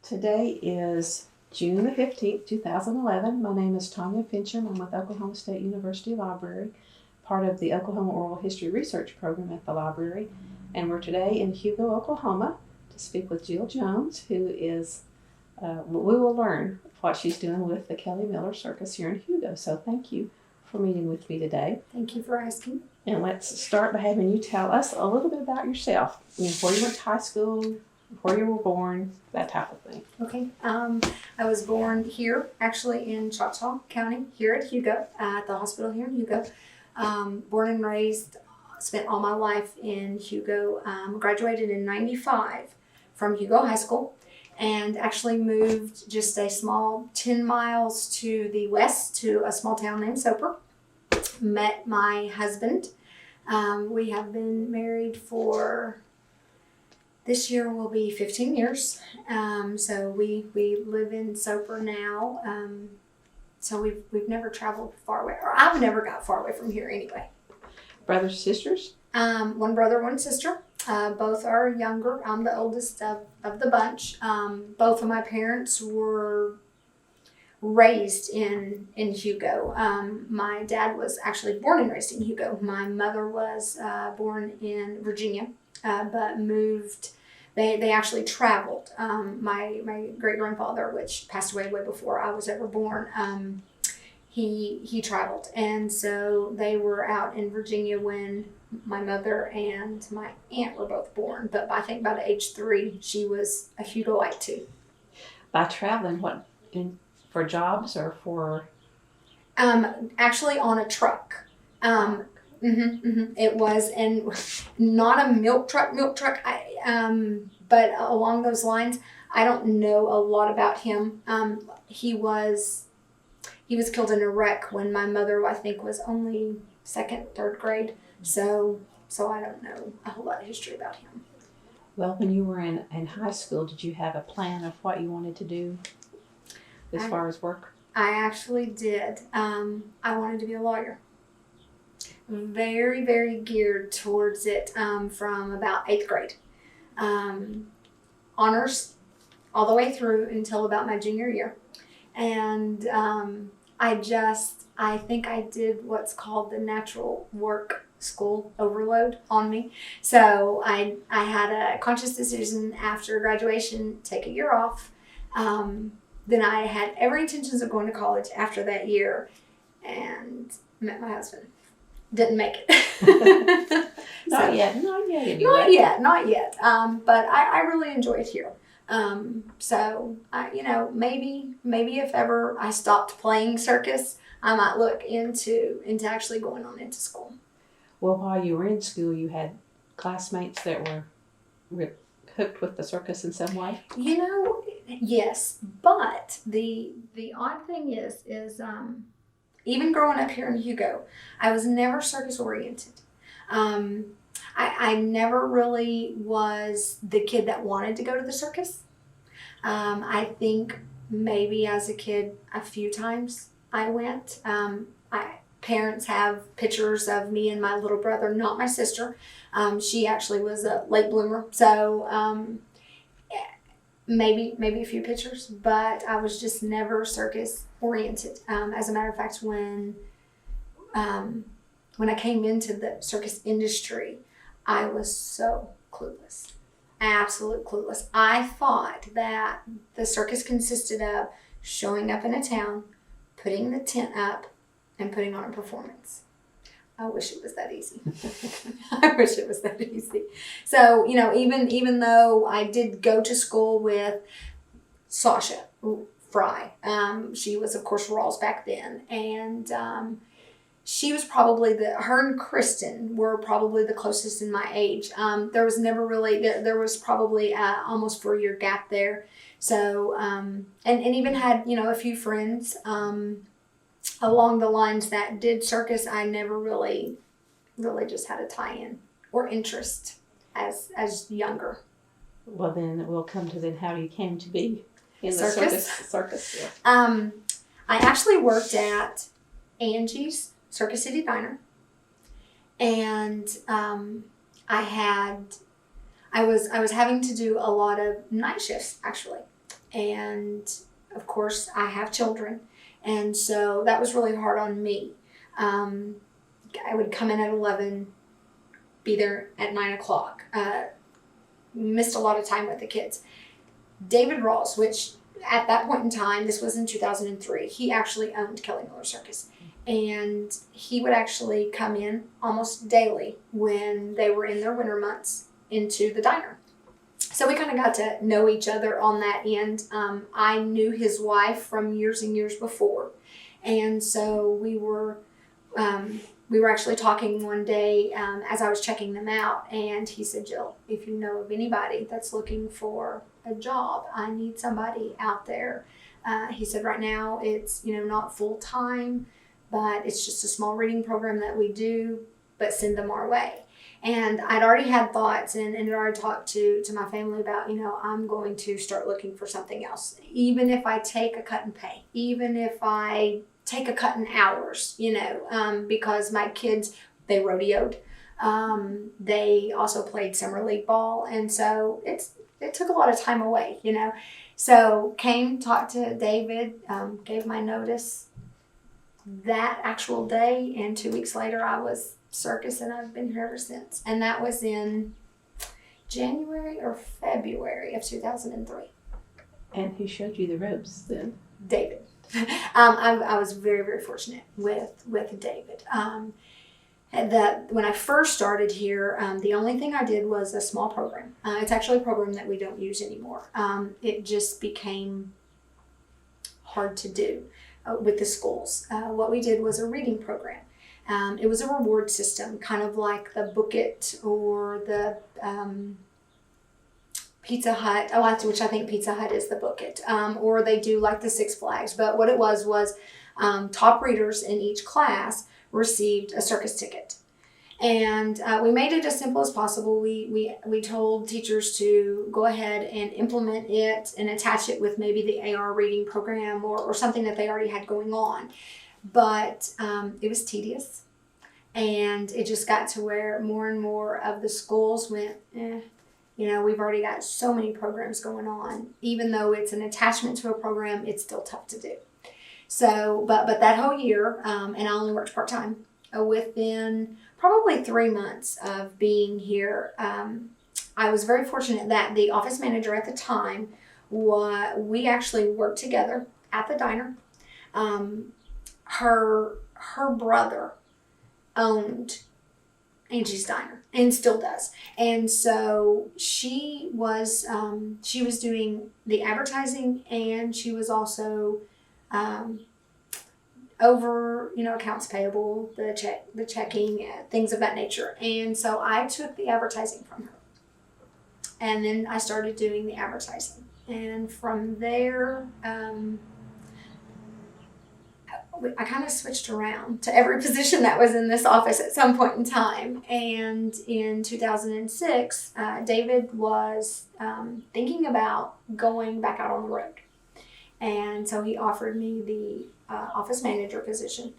Today is June the 15th, 2011. My name is Tanya Finchum. I'm with Oklahoma State University Library, part of the Oklahoma Oral History Research Program at the library. And we're today in Hugo, Oklahoma to speak with Jill Jones, who is, we will learn what she's doing with the Kelly Miller Circus here in Hugo. So thank you for meeting with me today. Thank you for asking. And let's start by having you tell us a little bit about yourself. Where you went to high school, where you were born, that type of thing. Okay. I was born here, actually in Choctaw County, here at Hugo, at the hospital here in Hugo. Born and raised, spent all my life in Hugo. Graduated in '95 from Hugo High School, and actually moved just a small 10 miles to the west to a small town named Soper. Met my husband. We have been married for, this year will be 15 years. So we live in Soper now. So we've never traveled far away, or I've never got far away from here anyway. Brothers, sisters? One brother, one sister. Both are younger. I'm the oldest of the bunch. Both of my parents were raised in Hugo. My dad was actually born and raised in Hugo. My mother was born in Virginia, but moved. They actually traveled. My great grandfather, which passed away way before I was ever born, he traveled, and so they were out in Virginia when my mother and my aunt were both born. But I think by age 3, she was a Hugoite too. By traveling, what, for jobs or for? Actually on a truck. It was, and not a milk truck. But along those lines, I don't know a lot about him. He was killed in a wreck when my mother, I think, was only 2nd, 3rd grade. So I don't know a whole lot of history about him. Well, when you were in high school, did you have a plan of what you wanted to do as far as work? I actually did. I wanted to be a lawyer. Very, very geared towards it from about 8th grade. Honors all the way through until about my junior year. And I think I did what's called the natural work school overload on me. So I had a conscious decision after graduation, take a year off. Then I had every intentions of going to college after that year, and met my husband. Didn't make it. Not yet anyway. Not yet. But I really enjoyed here. So maybe if ever I stopped playing circus, I might look into actually going on into school. Well, while you were in school, you had classmates that were hooked with the circus in some way? Yes. But the odd thing is even growing up here in Hugo, I was never circus oriented. I never really was the kid that wanted to go to the circus. I think maybe as a kid, a few times I went. Parents have pictures of me and my little brother, not my sister. She actually was a late bloomer. So maybe a few pictures, but I was just never circus oriented. As a matter of fact, when I came into the circus industry, I was so clueless, absolute clueless. I thought that the circus consisted of showing up in a town, putting the tent up, and putting on a performance. I wish it was that easy. I wish it was that easy. So, even though I did go to school with Sasha Fry, she was, of course, Rawls back then. And she was probably her and Kristen were probably the closest in my age. There was never really, there was probably almost 4-year gap there. So, and even had, a few friends, along the lines that did circus. I never really just had a tie-in or interest as younger. Well, then we'll come to then how you came to be in the circus. Yeah. I actually worked at Angie's Circus City Diner, and I was having to do a lot of night shifts actually. And of course, I have children. And so that was really hard on me. I would come in at 11, be there at 9 o'clock. Missed a lot of time with the kids. David Rawls, which at that point in time, this was in 2003, he actually owned Kelly Miller Circus. And he would actually come in almost daily when they were in their winter months into the diner. So we kind of got to know each other on that end. I knew his wife from years and years before. And so we were actually talking one day as I was checking them out. And he said, Jill, if you know of anybody that's looking for a job, I need somebody out there. He said, right now it's, not full time, but it's just a small reading program that we do, but send them our way. And I'd already had thoughts and had already talked to my family about, I'm going to start looking for something else. Even if I take a cut in pay, even if I take a cut in hours, because my kids, they rodeoed. They also played summer league ball. And so it took a lot of time away, So talked to David, gave my notice that actual day, and 2 weeks later I was Circus, and I've been here ever since. And that was in January or February of 2003. And who showed you the ropes then? David. I was very, very fortunate with David. When I first started here, the only thing I did was a small program. It's actually a program that we don't use anymore. It just became hard to do with the schools. What we did was a reading program. It was a reward system, kind of like the Book It or the Pizza Hut, which I think Pizza Hut is the Book It, or they do like the Six Flags. But what it was top readers in each class received a circus ticket. And we made it as simple as possible. We told teachers to go ahead and implement it and attach it with maybe the AR reading program or something that they already had going on. But it was tedious. And it just got to where more and more of the schools went, we've already got so many programs going on. Even though it's an attachment to a program, it's still tough to do. So, but that whole year, and I only worked part-time, within probably 3 months of being here, I was very fortunate that the office manager at the time, we actually worked together at the diner. Her brother owned Angie's Diner and still does. And so she was doing the advertising, and she was also over, accounts payable, the checking, things of that nature. And so I took the advertising from her, and then I started doing the advertising. And from there, I kind of switched around to every position that was in this office at some point in time. And in 2006, David was thinking about going back out on the road. And so he offered me the office manager position.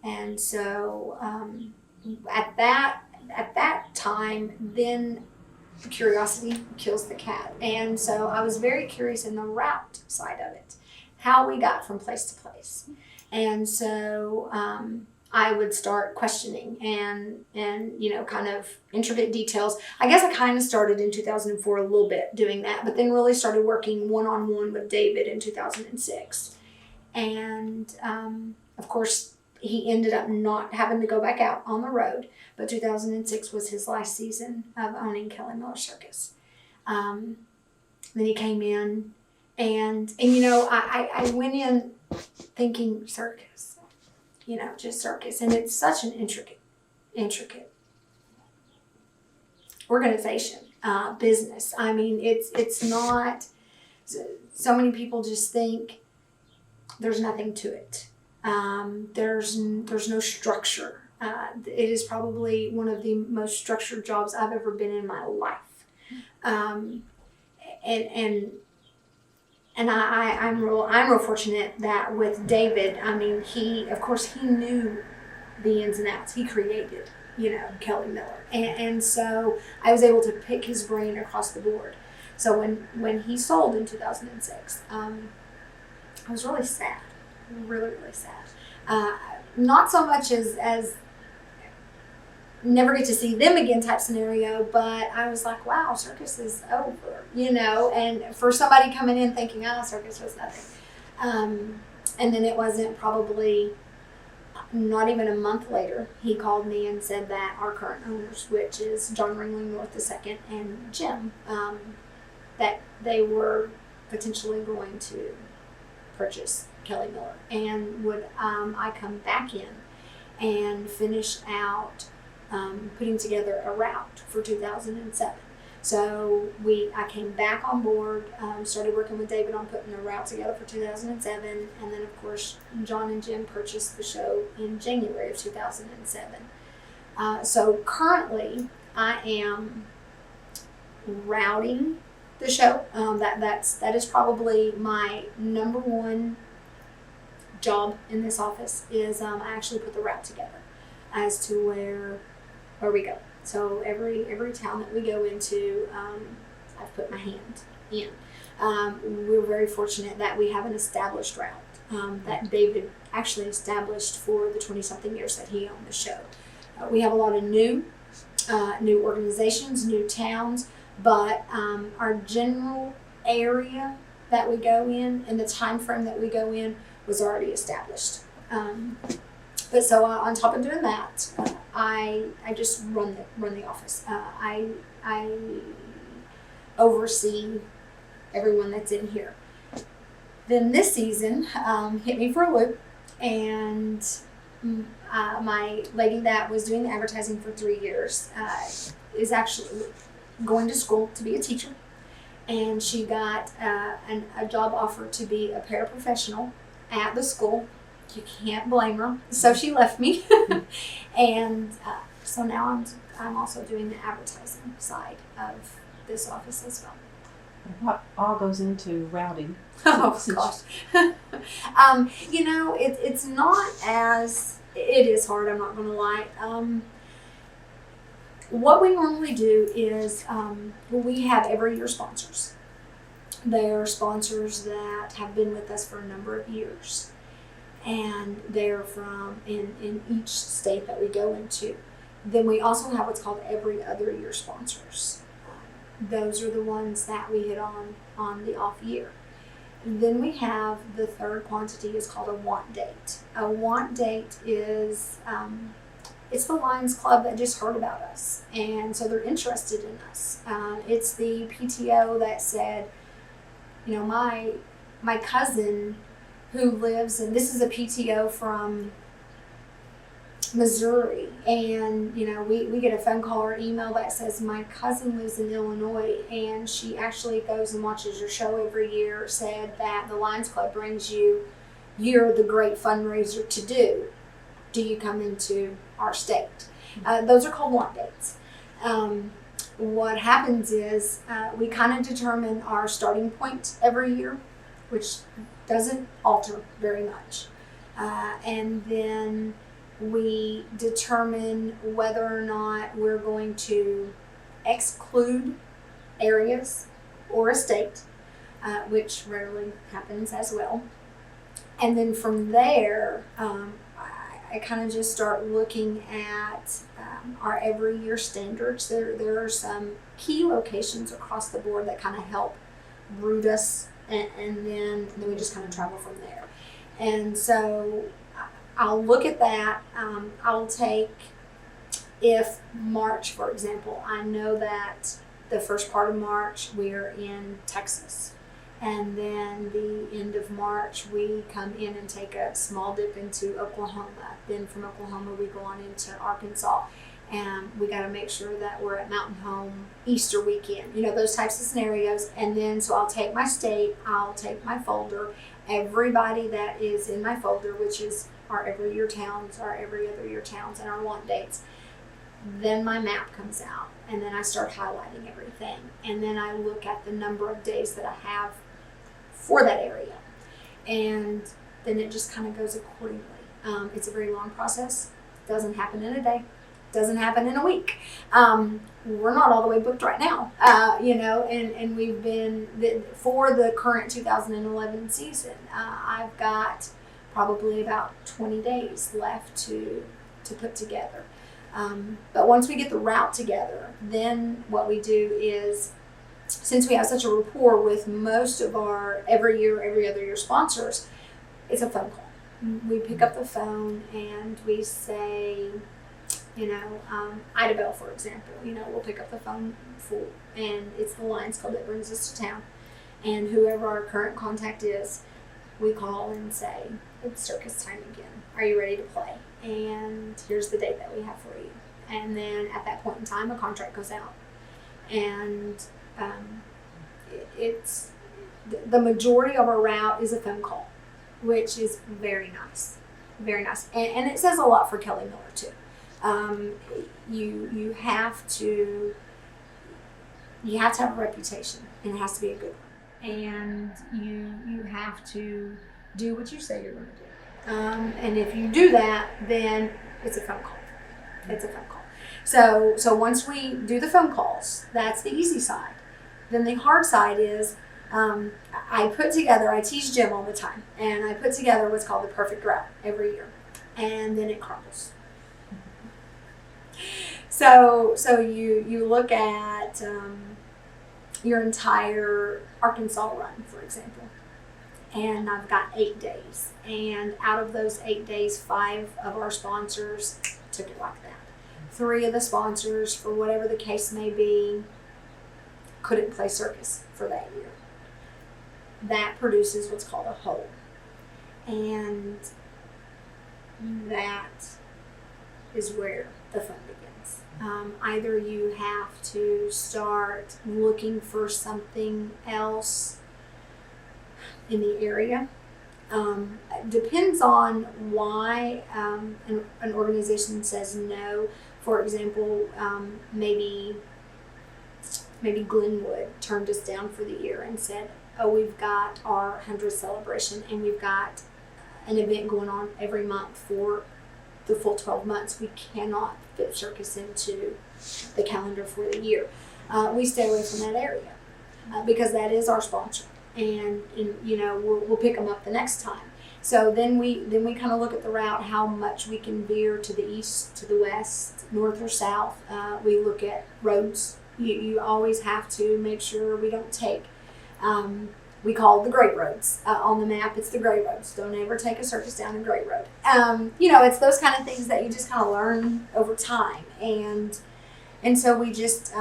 And so at that time, then curiosity kills the cat. And so I was very curious in the route side of it, how we got from place to place. And so I would start questioning and kind of intricate details. I guess I kind of started in 2004 a little bit doing that, but then really started working one-on-one with David in 2006. And of course, he ended up not having to go back out on the road, but 2006 was his last season of owning Kelly Miller Circus. Then he came in, and I went in thinking circus, just circus. And it's such an intricate organization, business. I mean, it's not, so many people just think there's nothing to it. There's no structure. It is probably one of the most structured jobs I've ever been in my life. And I'm real fortunate that with David, I mean, he knew the ins and outs. He created, Kelly Miller. And so I was able to pick his brain across the board. So when he sold in 2006, I was really sad, really sad. Not so much as never get to see them again type scenario, but I was like, wow, Circus is over, and for somebody coming in thinking, Circus was nothing. And then it wasn't probably not even a month later, he called me and said that our current owners, which is John Ringling North II and Jim, that they were potentially going to purchase Kelly Miller, and would I come back in and finish out putting together a route for 2007. So I came back on board, started working with David on putting a route together for 2007, and then of course John and Jim purchased the show in January of 2007. So currently I am routing the show. That is probably my number one job in this office. Is I actually put the route together as to where we go. So every town that we go into, I've put my hand in. We're very fortunate that we have an established route that David actually established for the 20-something years that he owned the show. We have a lot of new organizations, new towns, but our general area that we go in and the time frame that we go in was already established. But so on top of doing that, I just run the office. I oversee everyone that's in here. Then this season hit me for a loop, and my lady that was doing the advertising for 3 years is actually going to school to be a teacher, and she got a job offer to be a paraprofessional at the school. You can't blame her. So she left me, and so now I'm also doing the advertising side of this office as well. What all goes into routing? Oh gosh, it's not as it is hard. I'm not going to lie. What we normally do is we have every year sponsors. They are sponsors that have been with us for a number of years. And they're from in each state that we go into. Then we also have what's called every other year sponsors. Those are the ones that we hit on the off year. And then we have the third quantity is called a want date. A want date is it's the Lions Club that just heard about us, and so they're interested in us. It's the PTO that said, my cousin who lives, and this is a PTO from Missouri, and we get a phone call or email that says my cousin lives in Illinois and she actually goes and watches your show every year, said that the Lions Club brings you're the great fundraiser to do you come into our state? Those are called want dates. What happens is we kind of determine our starting point every year, which doesn't alter very much. And then we determine whether or not we're going to exclude areas or a state, which rarely happens as well. And then from there, I kind of just start looking at our every year standards. There are some key locations across the board that kind of help root us. And then we just kind of travel from there. And so I'll look at that. I'll take, if March, for example, I know that the first part of March we're in Texas. And then the end of March we come in and take a small dip into Oklahoma. Then from Oklahoma we go on into Arkansas. And we got to make sure that we're at Mountain Home Easter weekend, those types of scenarios. And then, so I'll take my state, I'll take my folder, everybody that is in my folder, which is our every year towns, our every other year towns, and our want dates. Then my map comes out, and then I start highlighting everything. And then I look at the number of days that I have for that area. And then it just kind of goes accordingly. It's a very long process. It doesn't happen in a day. doesn't happen in a week. We're not all the way booked right now, and we've been, for the current 2011 season, I've got probably about 20 days left to put together. But once we get the route together, then what we do is, since we have such a rapport with most of our every other year sponsors, it's a phone call. We pick up the phone and we say, Ida Bell, for example, we'll pick up the phone and it's the Lions Club that brings us to town. And whoever our current contact is, we call and say, it's circus time again. Are you ready to play? And here's the date that we have for you. And then at that point in time, a contract goes out. And it's the majority of our route is a phone call, which is very nice, very nice. And it says a lot for Kelly Miller too. You have to have a reputation, and it has to be a good one. And you have to do what you say you're going to do. And if you do that, then it's a phone call. It's a phone call. So once we do the phone calls, that's the easy side. Then the hard side is I teach Jim all the time, and I put together what's called the perfect route every year, and then it crumbles. So you look at your entire Arkansas run, for example, and I've got 8 days, and out of those 8 days, 5 of our sponsors took it like that. 3 of the sponsors, for whatever the case may be, couldn't play circus for that year. That produces what's called a hole. And that is where the fun begins. Either you have to start looking for something else in the area. Depends on why an organization says no. For example, maybe Glenwood turned us down for the year and said, oh, we've got our 100th celebration and we've got an event going on every month for the full 12 months. We cannot fit circus into the calendar for the year. We stay away from that area because that is our sponsor, and we'll pick them up the next time. So then we kind of look at the route, how much we can veer to the east, to the west, north or south. We look at roads. You always have to make sure we don't take, we call the great roads. On the map, it's the great roads. Don't ever take a circus down a great road. It's those kind of things that you just kind of learn over time. And so we just,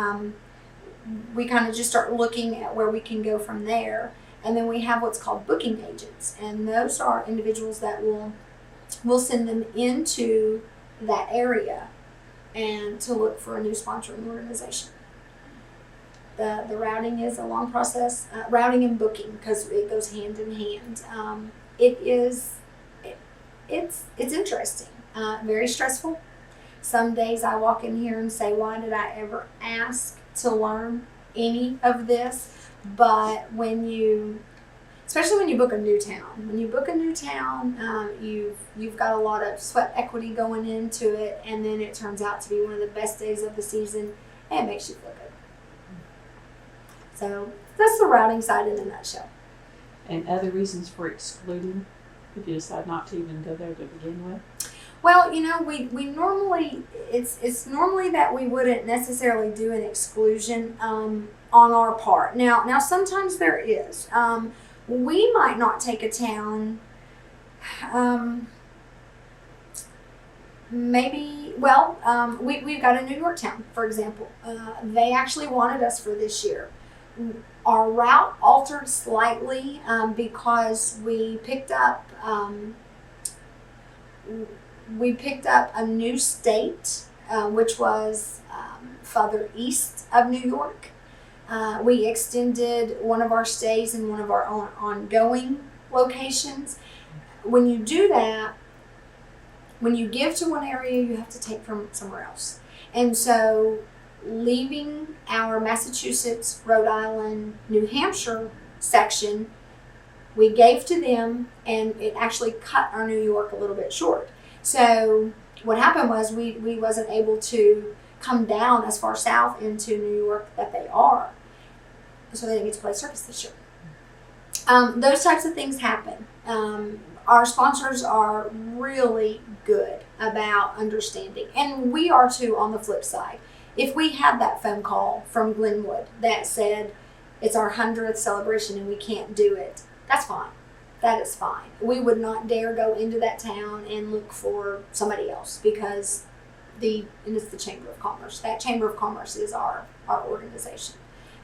we kind of just start looking at where we can go from there. And then we have what's called booking agents. And those are individuals that we'll send them into that area and to look for a new sponsoring organization. The routing is a long process, routing and booking, because it goes hand in hand. It's interesting, very stressful. Some days I walk in here and say, why did I ever ask to learn any of this? But especially when you book a new town, you've got a lot of sweat equity going into it, and then it turns out to be one of the best days of the season, and it makes you feel good. So that's the routing side in a nutshell. And other reasons for excluding, if you decide not to even go there to begin with? Well, we normally, it's normally that we wouldn't necessarily do an exclusion on our part. Now sometimes there is. We might not take a town, we've got a New York town, for example. They actually wanted us for this year. Our route altered slightly because we picked up a new state, which was further east of New York. We extended one of our stays in one of our own ongoing locations. When you do that, when you give to one area, you have to take from somewhere else. And so leaving our Massachusetts, Rhode Island, New Hampshire section, we gave to them, and it actually cut our New York a little bit short. So what happened was we wasn't able to come down as far south into New York that they are. So they didn't get to play Circus this year. Those types of things happen. Our sponsors are really good about understanding, and we are too on the flip side. If we had that phone call from Glenwood that said it's our 100th celebration and we can't do it, that's fine. That is fine. We would not dare go into that town and look for somebody else because it's the Chamber of Commerce. That Chamber of Commerce is our organization.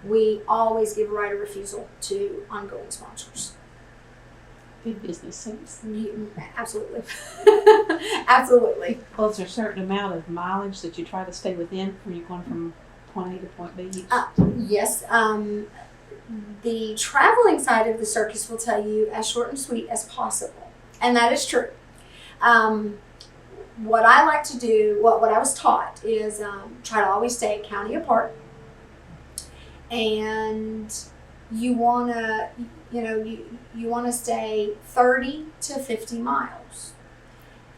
We always give a right of refusal to ongoing sponsors. Good business sense. Absolutely. Absolutely. Well, is there a certain amount of mileage that you try to stay within when you're going from point A to point B? Yes. The traveling side of the circus will tell you as short and sweet as possible. And that is true. What I like to do, what I was taught is try to always stay a county apart. And you want to, you want to stay 30 to 50 miles.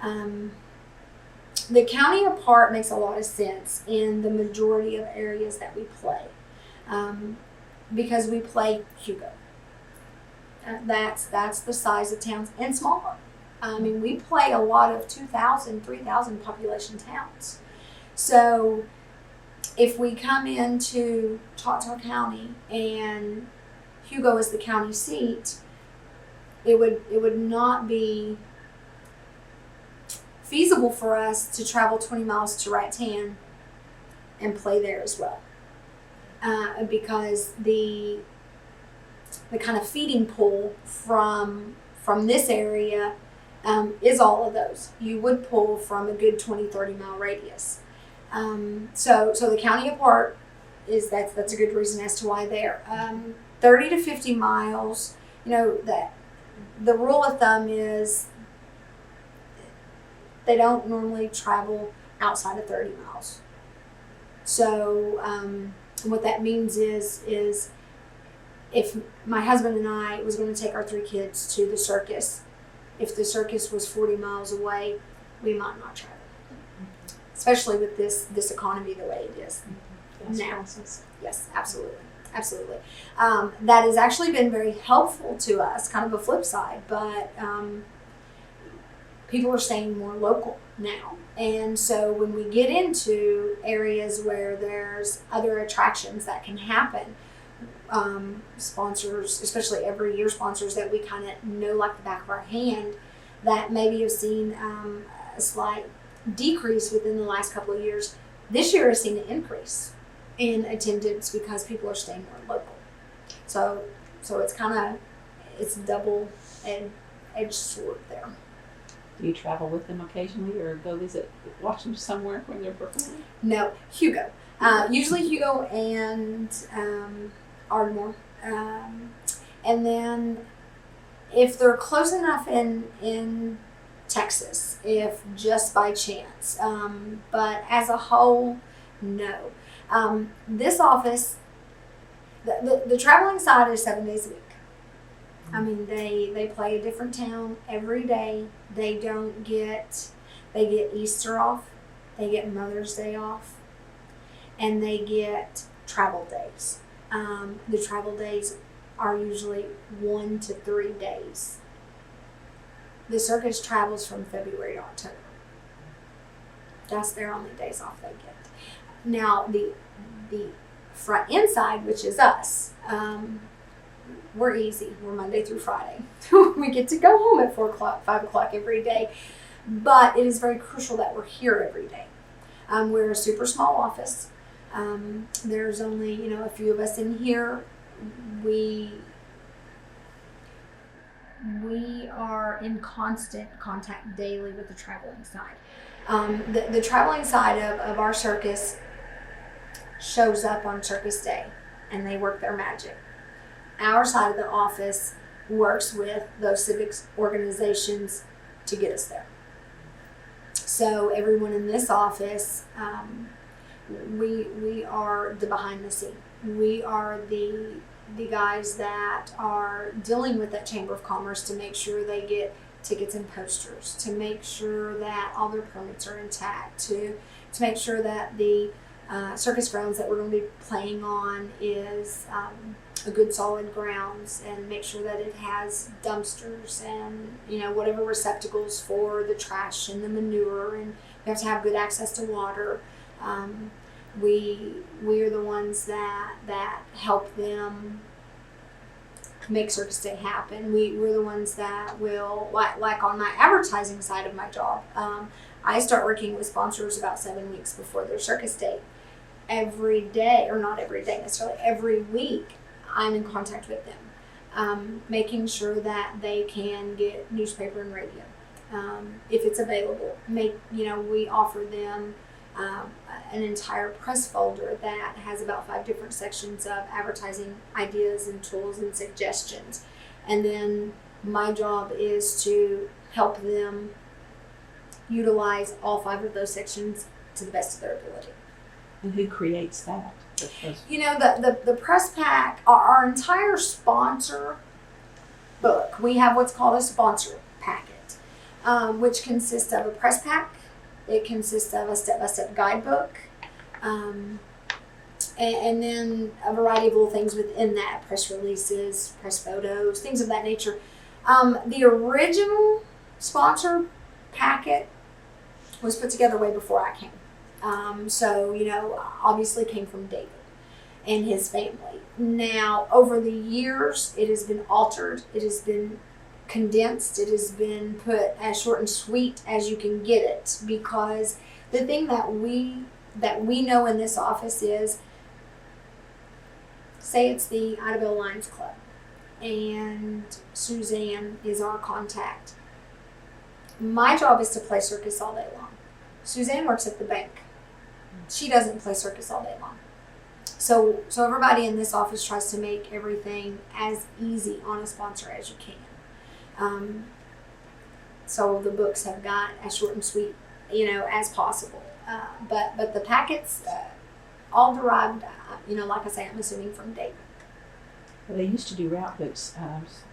The county apart makes a lot of sense in the majority of areas that we play. Because we play Hugo. That's the size of towns and smaller. I mean, we play a lot of 2,000, 3,000 population towns. So if we come into Choctaw County and Hugo is the county seat, it would not be feasible for us to travel 20 miles to Rattan and play there as well. Because the kind of feeding pool from this area is all of those. You would pull from a good 20, 30 mile radius. So the county apart that's a good reason as to why there. 30 to 50 miles, that the rule of thumb is they don't normally travel outside of 30 miles. So what that means is if my husband and I was going to take our 3 kids to the circus, if the circus was 40 miles away, we might not travel. Especially with this economy the way it is now. Yes, absolutely. Absolutely. That has actually been very helpful to us, kind of a flip side, but people are staying more local now. And so when we get into areas where there's other attractions that can happen, sponsors, especially every year sponsors that we kind of know like the back of our hand, that maybe have seen a slight decrease within the last couple of years, this year has seen an increase in attendance because people are staying more local. So it's double-edged sword there. Do you travel with them occasionally or go watch them somewhere when they're performing? No, Hugo. Usually Hugo and Ardmore. And then if they're close enough in Texas, if just by chance. But as a whole, no. This office, the traveling side is 7 days a week. I mean, they play a different town every day. They get Easter off, they get Mother's Day off, and they get travel days. The travel days are usually 1 to 3 days. The circus travels from February to October. That's their only days off they get. Now, the front end side, which is us, we're easy. We're Monday through Friday. We get to go home at 4 o'clock, 5 o'clock every day. But it is very crucial that we're here every day. We're a super small office. There's only, a few of us in here. We are in constant contact daily with the traveling side. The traveling side of our circus shows up on Circus Day, and they work their magic. Our side of the office works with those civics organizations to get us there. So everyone in this office, we are the behind the scene. We are the guys that are dealing with that Chamber of Commerce to make sure they get tickets and posters, to make sure that all their permits are intact, to make sure that the circus grounds that we're going to be playing on is a good solid grounds, and make sure that it has dumpsters and whatever receptacles for the trash and the manure, and we have to have good access to water. We are the ones that help them make Circus Day happen. We're the ones that will, like on my advertising side of my job, I start working with sponsors about 7 weeks before their Circus Day. Every day, or not every day necessarily, every week, I'm in contact with them, making sure that they can get newspaper and radio if it's available. We offer them an entire press folder that has about 5 different sections of advertising ideas and tools and suggestions. And then my job is to help them utilize all 5 of those sections to the best of their ability. And who creates that? The press pack, our entire sponsor book, we have what's called a sponsor packet, which consists of a press pack. It consists of a step-by-step guidebook, and then a variety of little things within that, press releases, press photos, things of that nature. The original sponsor packet was put together way before I came. Obviously came from David and his family. Now, over the years, it has been altered. It has been condensed. It has been put as short and sweet as you can get it, because the thing that we know in this office is, say it's the Idabel Lions Club, and Suzanne is our contact. My job is to play circus all day long. Suzanne works at the bank. She doesn't play circus all day long. So everybody in this office tries to make everything as easy on a sponsor as you can. So the books have got as short and sweet, as possible. But the packets, all derived, like I say, I'm assuming from David. Well, they used to do route books.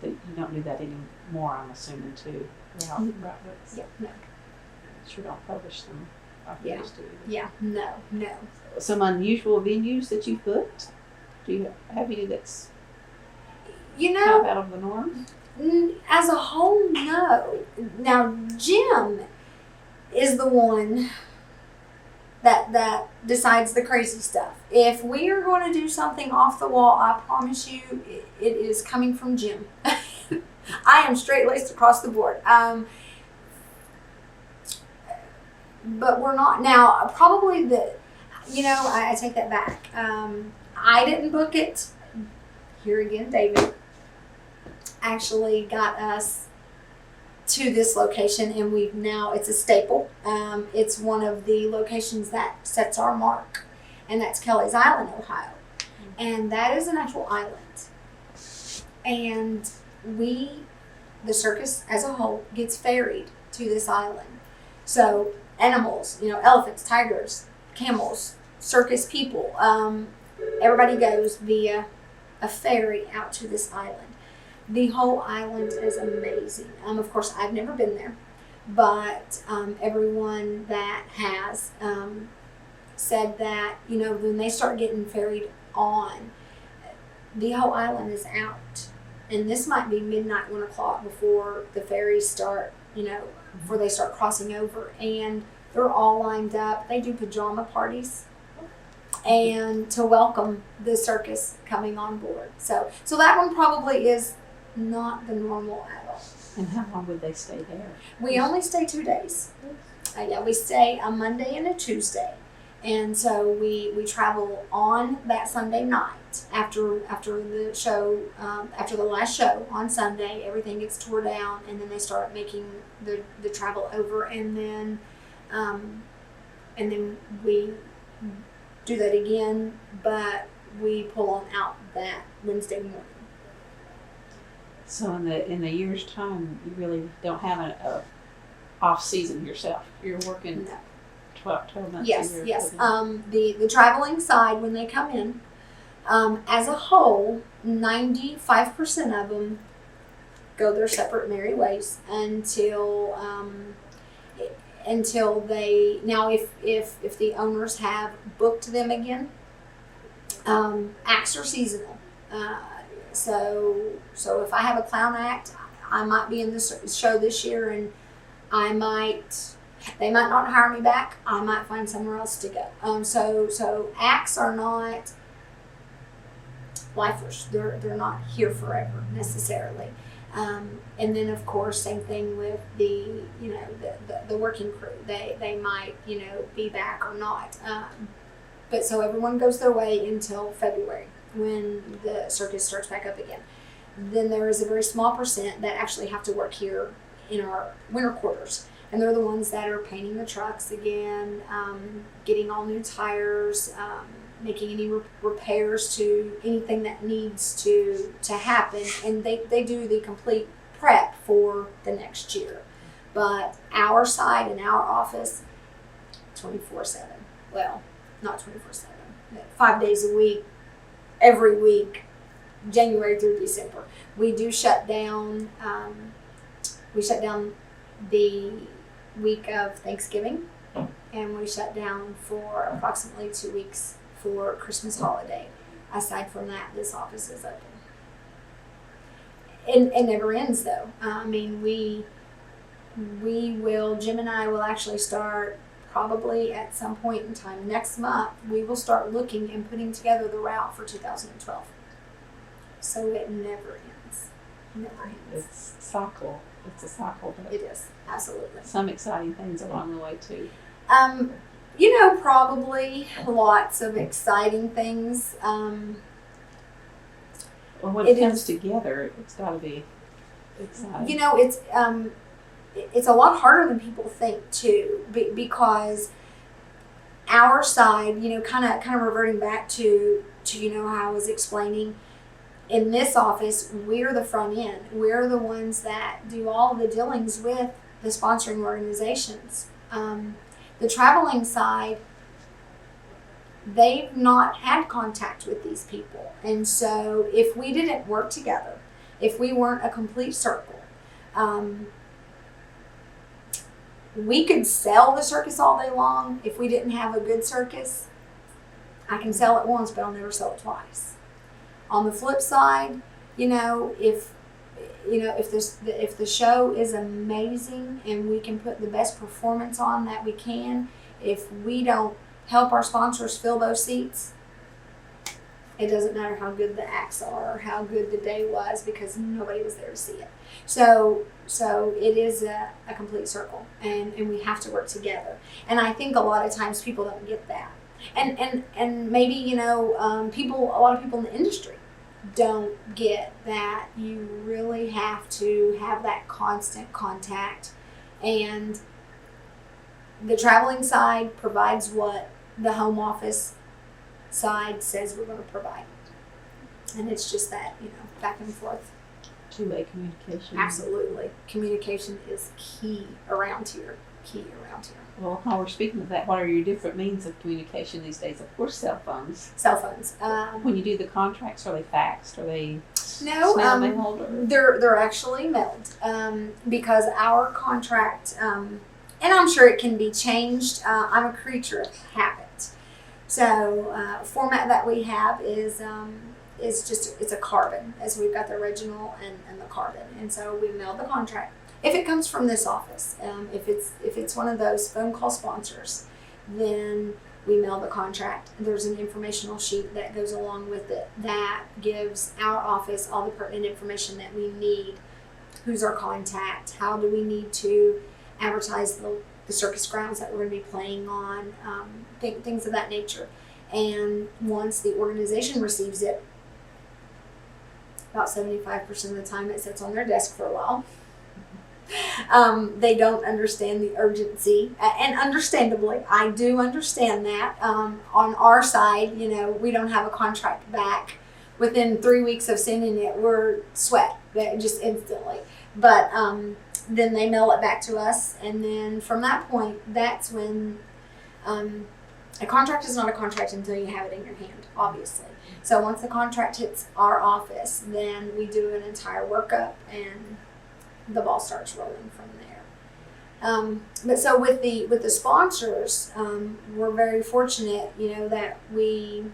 That you don't do that anymore, I'm assuming, too. Route books. Yeah, no. Sure don't publish them. Yeah. Yeah, no. Some unusual venues that you've booked? Do you have any that's out of the norm? As a whole, no. Now, Jim is the one that decides the crazy stuff. If we are going to do something off the wall, I promise you, it is coming from Jim. I am straight-laced across the board. But we're not now. Probably I take that back. I didn't book it. Here again, David actually got us to this location, and it's a staple. It's one of the locations that sets our mark, and that's Kelly's Island, Ohio, and that is an actual island. And the circus as a whole gets ferried to this island. So animals, elephants, tigers, camels, circus people, everybody goes via a ferry out to this island. The whole island is amazing. Of course, I've never been there, but everyone that has said that, when they start getting ferried on, the whole island is out. And this might be midnight, 1 o'clock before the ferries start, before they start crossing over, and they're all lined up. They do pajama parties and to welcome the circus coming on board. So that one probably is not the normal at all. And how long would they stay there? We only stay 2 days. We stay a Monday and a Tuesday. And so we travel on that Sunday night after the show, after the last show on Sunday. Everything gets tore down, and then they start making the travel over, and then we do that again, but we pull on out that Wednesday morning. So in the year's time, you really don't have a off season yourself. You're working. No. 12 months Yes, a year. yes. The traveling side, when they come in, as a whole, 95% of them go their separate merry ways until they, now if the owners have booked them again, acts are seasonal. So if I have a clown act, I might be in this show this year, and they might not hire me back. I might find somewhere else to go. So acts are not lifers. They're not here forever necessarily. And then of course, same thing with the working crew. They might be back or not. But so everyone goes their way until February, when the circus starts back up again. Then there is a very small percent that actually have to work here in our winter quarters. And they're the ones that are painting the trucks again, getting all new tires, making any repairs to anything that needs to happen. And they do the complete prep for the next year. But our side and our office, 24/7. Well, not 24/7. 5 days a week, every week, January through December. We do shut down. We shut down the week of Thanksgiving, and we shut down for approximately 2 weeks for Christmas holiday. Aside from that, this office is open. It never ends though. I mean, Jim and I will actually start probably at some point in time next month. We will start looking and putting together the route for 2012. So it never ends. Never ends. It's a cycle, but It is, absolutely. some exciting things along the way too. Probably lots of exciting things. Well, when it comes together, it's got to be exciting. It's a lot harder than people think too, because our side, kind of reverting back to how I was explaining. In this office, we're the front end. We're the ones that do all the dealings with the sponsoring organizations. The traveling side, they've not had contact with these people. And so if we didn't work together, if we weren't a complete circle, we could sell the circus all day long. If we didn't have a good circus, I can sell it once, but I'll never sell it twice. On the flip side, if the show is amazing and we can put the best performance on that we can, if we don't help our sponsors fill those seats, it doesn't matter how good the acts are or how good the day was, because nobody was there to see it. So it is a complete circle, and we have to work together. And I think a lot of times people don't get that. And maybe, a lot of people in the industry don't get that you really have to have that constant contact. And the traveling side provides what the home office side says we're going to provide. And it's just that, back and forth. Two-way communication. Absolutely. Communication is key around here. Well, while we're speaking of that, what are your different means of communication these days? Of course, cell phones. Cell phones. When you do the contracts, are they faxed? Are they no? mailed? Or? They're actually mailed, because our contract, and I'm sure it can be changed. I'm a creature of habit, so format that we have is just it's a carbon, as we've got the original and the carbon, and so we mail the contract. If it comes from this office, if it's one of those phone call sponsors, then we mail the contract. There's an informational sheet that goes along with it that gives our office all the pertinent information that we need. Who's our contact? How do we need to advertise the circus grounds that we're going to be playing on? Things of that nature. And once the organization receives it, about 75% of the time it sits on their desk for a while. They don't understand the urgency, and understandably, I do understand that. On our side, we don't have a contract back within 3 weeks of sending it. We're sweat just instantly. But then they mail it back to us, and then from that point, that's when a contract is not a contract until you have it in your hand, obviously. So once the contract hits our office, then we do an entire workup and the ball starts rolling from there. But so with the sponsors, we're very fortunate, that we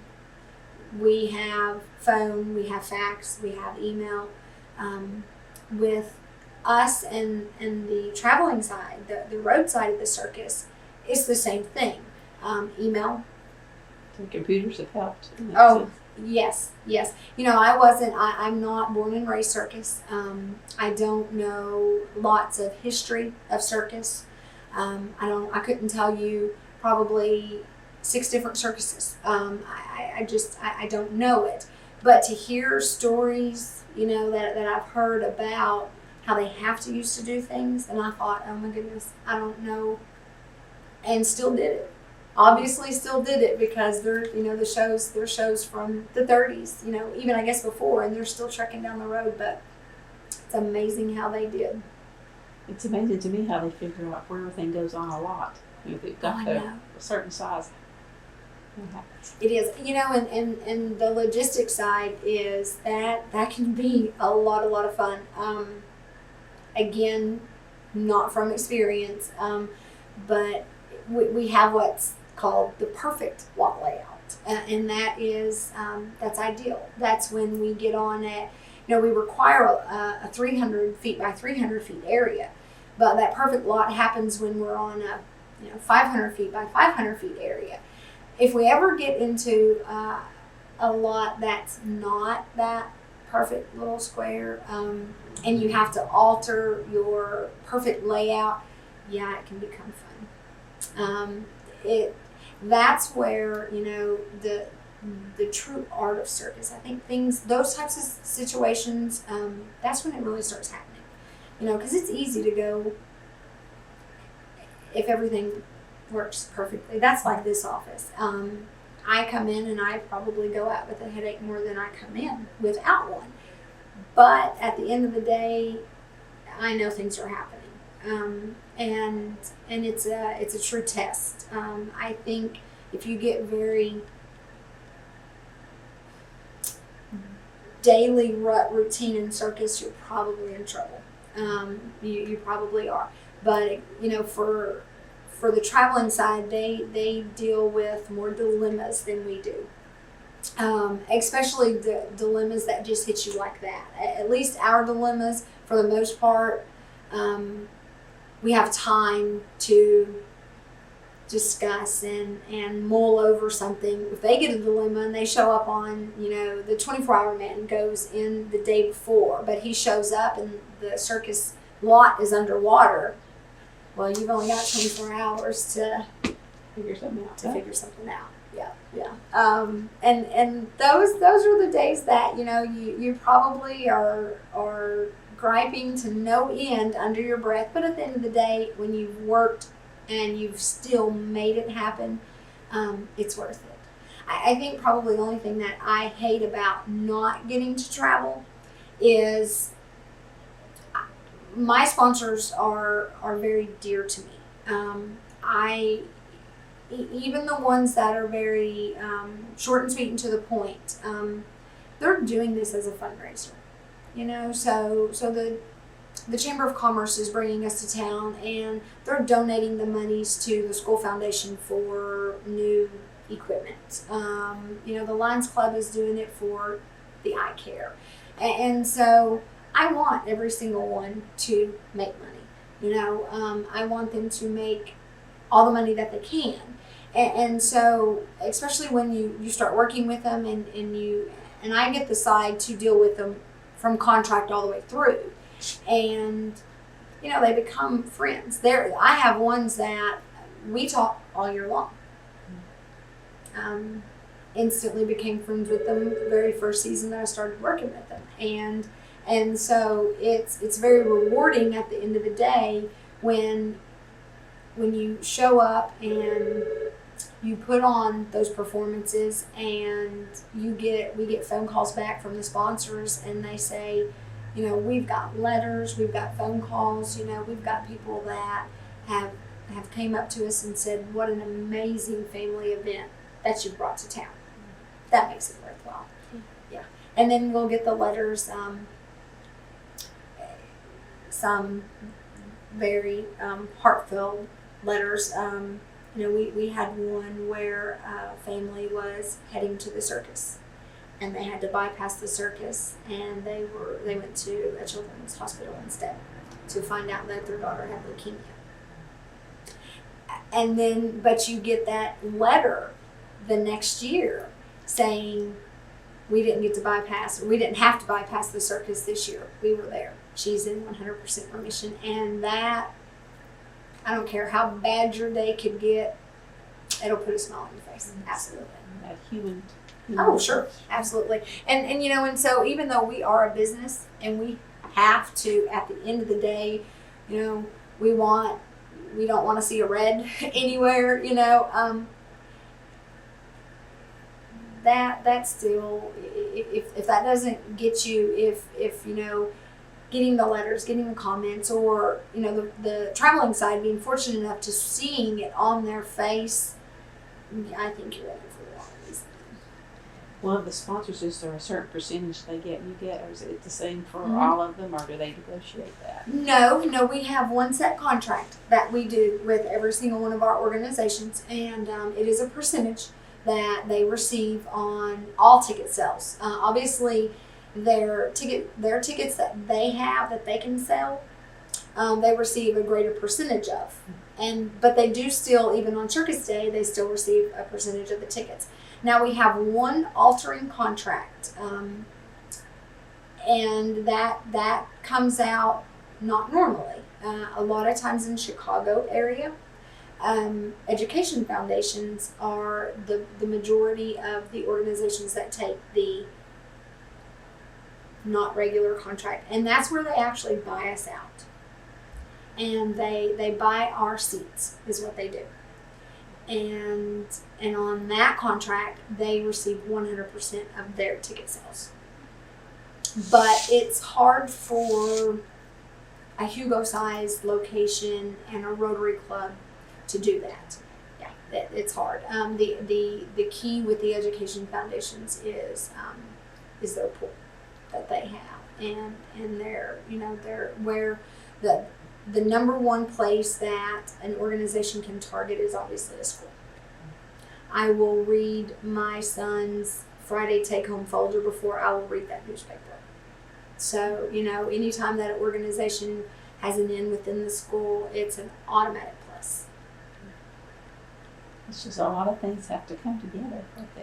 have phone, we have fax, we have email. With us and the traveling side, the road side of the circus, it's the same thing. Email. The computers have helped. Oh, yes. I'm not born and raised circus. I don't know lots of history of circus. I couldn't tell you probably 6 different circuses. I don't know it. But to hear stories, that I've heard about how they have to used to do things, and I thought, oh my goodness, I don't know, and still did it. Obviously still did it because they're shows from the 30s, even I guess before, and they're still trekking down the road, but it's amazing how they did. It's amazing to me how they figure out where everything goes on a lot. If it got to a certain size. It is, and the logistics side is that can be a lot of fun. Again, not from experience, but we have what's called the perfect lot layout, and that is that's ideal. That's when we get on at, we require a 300 feet by 300 feet area, but that perfect lot happens when we're on a 500 feet by 500 feet area. If we ever get into a lot that's not that perfect little square, and you have to alter your perfect layout, it can become fun. That's where the true art of circus. I think those types of situations, that's when it really starts happening. Because it's easy to go if everything works perfectly. That's like this office. I come in and I probably go out with a headache more than I come in without one. But at the end of the day, I know things are happening, and it's a true test. I think if you get very daily routine in circus, you're probably in trouble. You probably are. But for the traveling side, they deal with more dilemmas than we do. Especially the dilemmas that just hit you like that. At least our dilemmas, for the most part, we have time to discuss and mull over something. If they get a dilemma and they show up on, the 24-hour man goes in the day before, but he shows up and the circus lot is underwater, well, you've only got 24 hours to figure something out. Yeah. And those are the days that you probably are griping to no end under your breath. But at the end of the day, when you've worked and you've still made it happen, it's worth it. I think probably the only thing that I hate about not getting to travel is my sponsors are very dear to me. Even the ones that are very short and sweet and to the point, they're doing this as a fundraiser, so the Chamber of Commerce is bringing us to town and they're donating the monies to the school foundation for new equipment. The Lions Club is doing it for the eye care, and so I want every single one to make money. I want them to make all the money that they can. And so, especially when you start working with them and I get the side to deal with them from contract all the way through. And, they become friends. I have ones that we talk all year long. Instantly became friends with them the very first season that I started working with them. And so it's very rewarding at the end of the day when you show up and you put on those performances and we get phone calls back from the sponsors and they say, we've got letters, we've got phone calls, we've got people that have came up to us and said, what an amazing family event that you brought to town. That makes it worthwhile. some very heartfelt letters. We had one where a family was heading to the circus, and they had to bypass the circus, and they went to a children's hospital instead to find out that their daughter had leukemia. And then, but you get that letter the next year saying, we didn't have to bypass the circus this year. We were there. She's in 100% remission. And that, I don't care how bad your day could get, it'll put a smile on your face. Absolutely. That human Oh, sure. Absolutely. And so even though we are a business and we have to, at the end of the day, we don't want to see a red anywhere, that still, if that doesn't get you, if getting the letters, getting the comments, or the traveling side, being fortunate enough to seeing it on their face, I think you're in for the wrong reason. One of the sponsors, is there a certain percentage they get, or is it the same for Mm-hmm. all of them, or do they negotiate that? No, we have one set contract that we do with every single one of our organizations, and it is a percentage that they receive on all ticket sales. Obviously, their tickets that they have that they can sell, they receive a greater percentage of, but they do still, even on Circus Day, they still receive a percentage of the tickets. Now we have one altering contract, and that comes out not normally. A lot of times in Chicago area, education foundations are the majority of the organizations that take the not regular contract, and that's where they actually buy us out, and they buy our seats is what they do, and on that contract they receive 100% of their ticket sales. But it's hard for a Hugo size location and a Rotary Club to do that. Yeah, it's hard. The key with the education foundations is their pool that they have, and they're where the number one place that an organization can target is obviously a school. I will read my son's Friday take-home folder before I will read that newspaper. So, anytime that an organization has an in within the school, it's an automatic plus. It's just a lot of things have to come together at the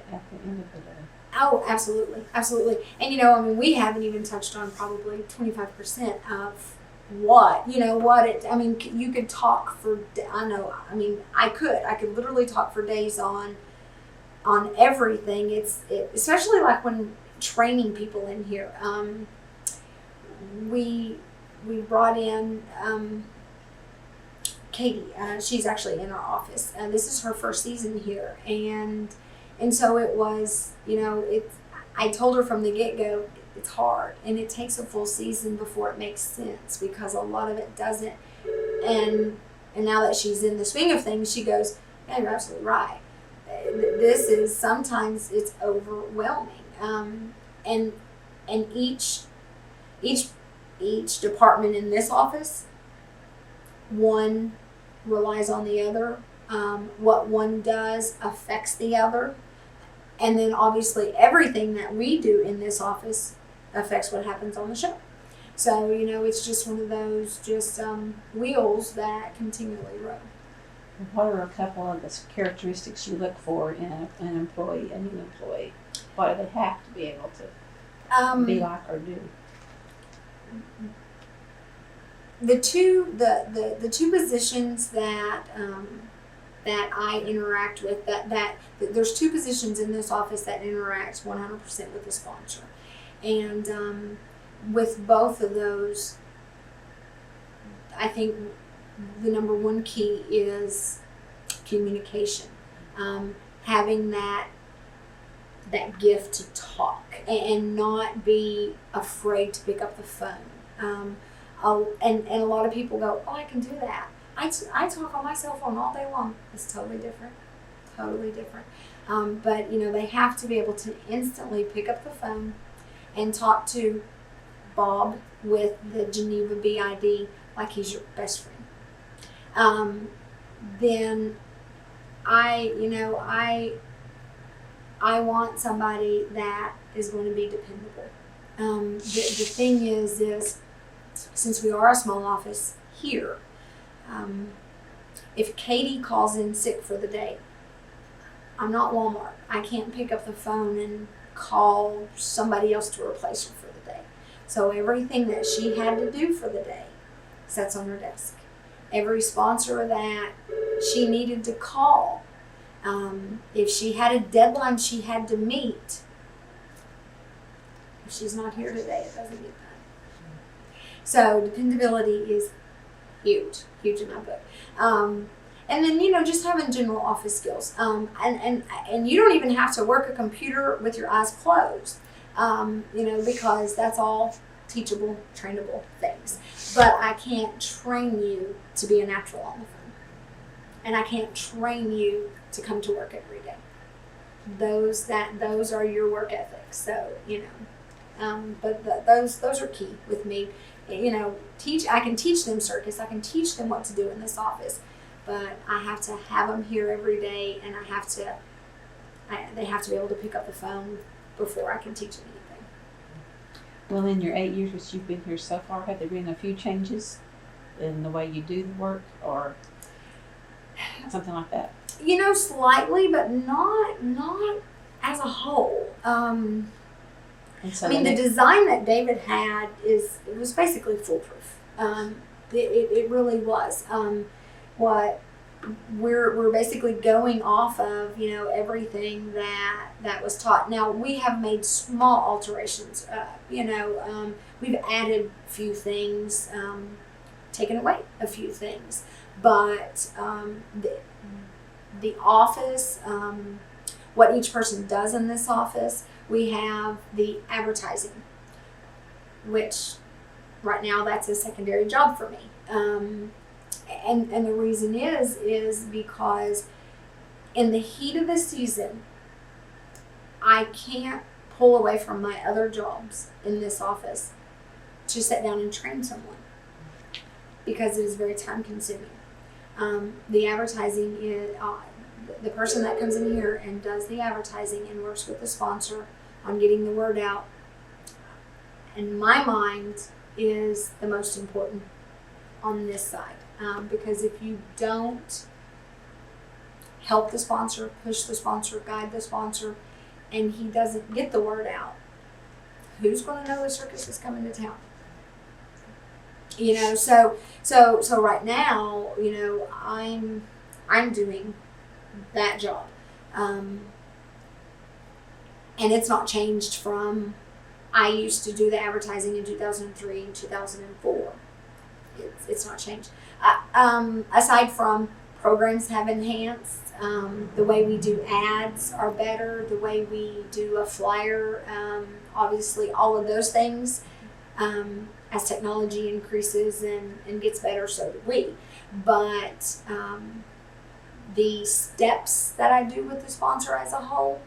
end of the day. Oh, absolutely. Absolutely. And, we haven't even touched on probably 25% of you could talk for, I could literally talk for days on everything. Especially like when training people in here. We brought in Katie. She's actually in our office. This is her first season here, and so it was. I told her from the get-go, it's hard, and it takes a full season before it makes sense because a lot of it doesn't. And now that she's in the swing of things, she goes, "Yeah, you're absolutely right. This is sometimes it's overwhelming." And each department in this office, one relies on the other. What one does affects the other. And then obviously everything that we do in this office affects what happens on the show. So, it's just one of those wheels that continually roll. What are a couple of the characteristics you look for in an employee, a new employee? What do they have to be able to be like or do? The two positions that I interact with, that there's two positions in this office that interact 100% with the sponsor, and with both of those, I think the number one key is communication. Having that gift to talk and not be afraid to pick up the phone. And a lot of people go, "Oh, I can do that. I talk on my cell phone all day long." It's totally different. But they have to be able to instantly pick up the phone and talk to Bob with the Geneva BID like he's your best friend, then I want somebody that is going to be dependable. The thing is since we are a small office here, if Katie calls in sick for the day, I'm not Walmart. I can't pick up the phone and call somebody else to replace her for the day. So everything that she had to do for the day sits on her desk. Every sponsor that she needed to call, if she had a deadline she had to meet, if she's not here today, it doesn't get done. So dependability is huge in my book. And then, just having general office skills. And you don't even have to work a computer with your eyes closed, because that's all teachable, trainable things. But I can't train you to be a natural on the phone. And I can't train you to come to work every day. Those are your work ethics. So, but those are key with me. I can teach them Circus. I can teach them what to do in this office. But I have to have them here every day, and they have to be able to pick up the phone before I can teach them anything. Well, in your 8 years that you've been here so far, have there been a few changes in the way you do the work or something like that? Slightly, but not as a whole. And so the design that David had was basically foolproof. It really was. What we're basically going off of, everything that was taught. Now we have made small alterations. We've added a few things, taken away a few things, but the office, what each person does in this office, we have the advertising, which right now that's a secondary job for me. And the reason is because in the heat of the season, I can't pull away from my other jobs in this office to sit down and train someone because it is very time consuming. The advertising is, the person that comes in here and does the advertising and works with the sponsor on getting the word out, in my mind, is the most important on this side. Because if you don't help the sponsor, push the sponsor, guide the sponsor, and he doesn't get the word out, who's going to know the circus is coming to town? So right now, I'm doing that job, and it's not changed from I used to do the advertising in 2003 and 2004. It's not changed. Aside from programs have enhanced, the way we do ads are better, the way we do a flyer, obviously all of those things, as technology increases and gets better, so do we. But the steps that I do with the sponsor as a whole,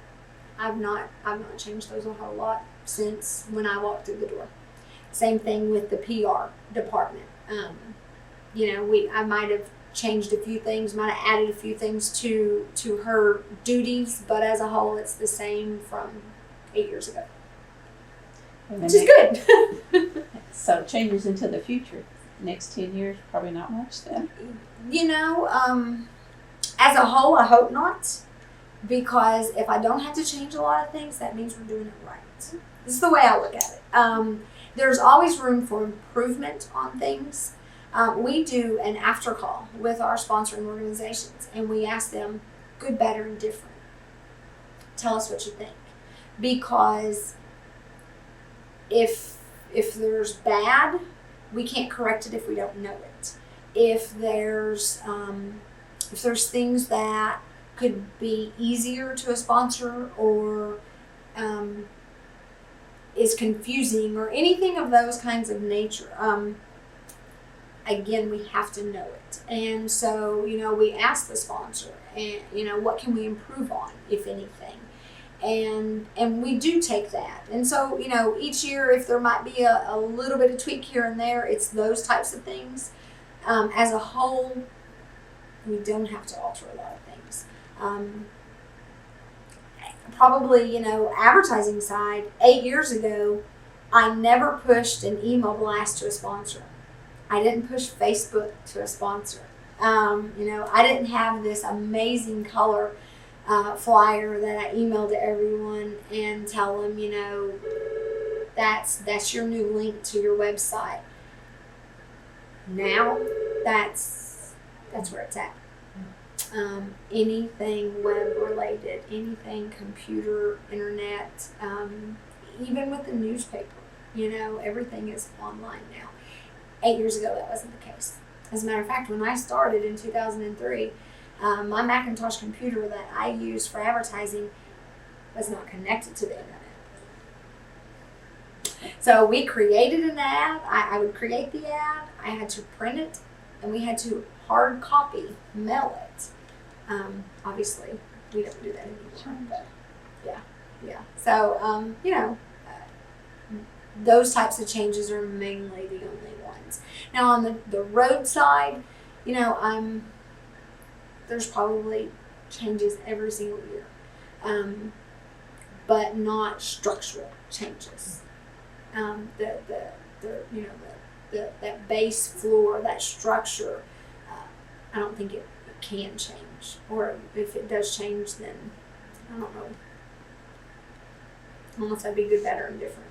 I've not changed those a whole lot since when I walked through the door. Same thing with the PR department. I might have changed a few things, might have added a few things to her duties, but as a whole, it's the same from 8 years ago, which is good. So changes into the future, next 10 years, probably not much then. As a whole, I hope not, because if I don't have to change a lot of things, that means we're doing it right. This is the way I look at it. There's always room for improvement on things. We do an after call with our sponsoring organizations, and we ask them, good, better, and different. Tell us what you think. Because if there's bad, we can't correct it if we don't know it. If there's things that could be easier to a sponsor or is confusing or anything of those kinds of nature, again, we have to know it. And so, we ask the sponsor, and, what can we improve on, if anything? and we do take that. And so, each year, if there might be a little bit of tweak here and there, it's those types of things. As a whole, we don't have to alter a lot of things. Probably, advertising side, 8 years ago, I never pushed an email blast to a sponsor. I didn't push Facebook to a sponsor. I didn't have this amazing color flyer that I emailed to everyone and tell them, that's your new link to your website. Now, that's where it's at. Anything web related, anything computer, internet, even with the newspaper, everything is online now. 8 years ago, that wasn't the case. As a matter of fact, when I started in 2003, my Macintosh computer that I used for advertising was not connected to the internet. So we created an ad. I would create the ad. I had to print it, and we had to hard copy, mail it. Obviously, we don't do that anymore. But yeah. So those types of changes are mainly the only ones. Now on the road side, there's probably changes every single year, but not structural changes. That base floor, that structure, I don't think it can change, or if it does change, then I don't know. I don't know if that'd be good, better, and different.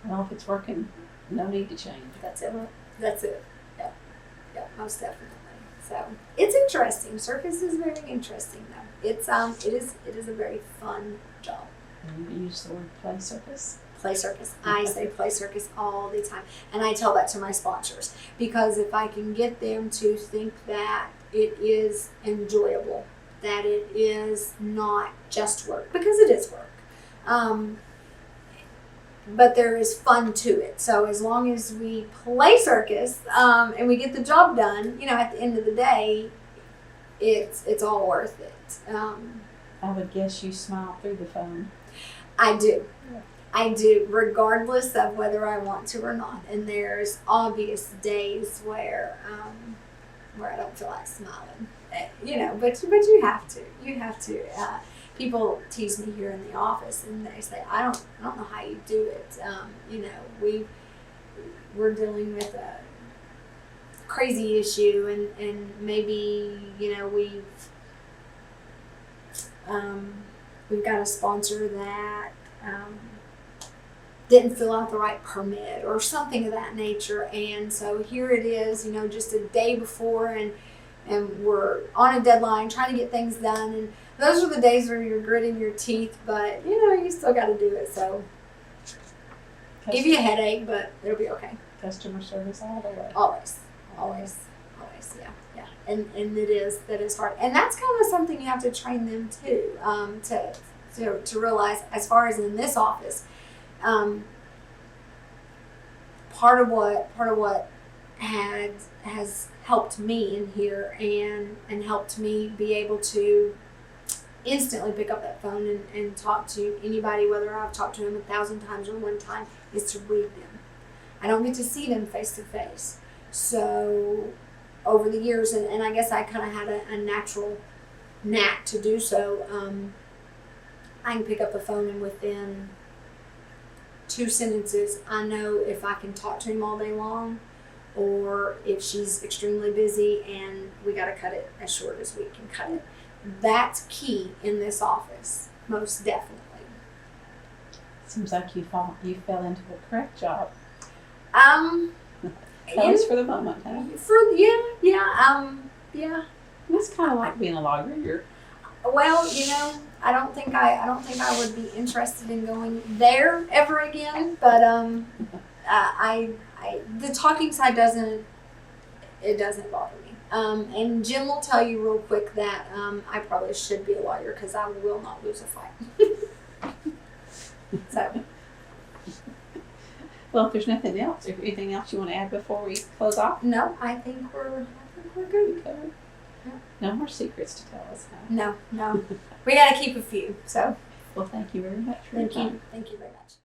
Well, if it's working, no need to change. That's it. Yeah, most definitely. So it's interesting. Circus is very interesting, though. It is a very fun job. And you use the word play circus. Play circus. I say play circus all the time, and I tell that to my sponsors, because if I can get them to think that it is enjoyable, that it is not just work, because it is work. But there is fun to it. So as long as we play circus and we get the job done, at the end of the day, it's all worth it. I would guess you smile through the phone. I do. Yeah. I do, regardless of whether I want to or not. And there's obvious days where I don't feel like smiling. But you have to. You have to. People tease me here in the office, and they say, I don't know how you do it. We're dealing with a crazy issue, and maybe we've got a sponsor that didn't fill out the right permit or something of that nature, and so here it is, just a day before, and we're on a deadline trying to get things done, and those are the days where you're gritting your teeth, but you still got to do it. So give you a headache, but it'll be okay. Customer service all the way. Always. Yeah. And that is hard, and that's kind of something you have to train them too, to realize, as far as in this office, part of what has helped me in here and helped me be able to instantly pick up that phone and talk to anybody, whether I've talked to them 1,000 times or one time, is to read them. I don't get to see them face to face. So over the years, and I guess I kind of had a natural knack to do so, I can pick up the phone, and within 2 sentences, I know if I can talk to him all day long, or if she's extremely busy and we got to cut it as short as we can cut it. That's key in this office, most definitely. Seems like you fell into the correct job. At least for the moment, huh? Yeah. It's kind of like being a lawyer. Well, I don't think I would be interested in going there ever again. But the talking side doesn't bother me. And Jim will tell you real quick that I probably should be a lawyer, because I will not lose a fight. So. Well, if there's nothing else, is there anything else you want to add before we close off? No, I think we're good. Okay. No more secrets to tell us, huh? No. We got to keep a few. So. Well, thank you very much for your time. Thank you very much.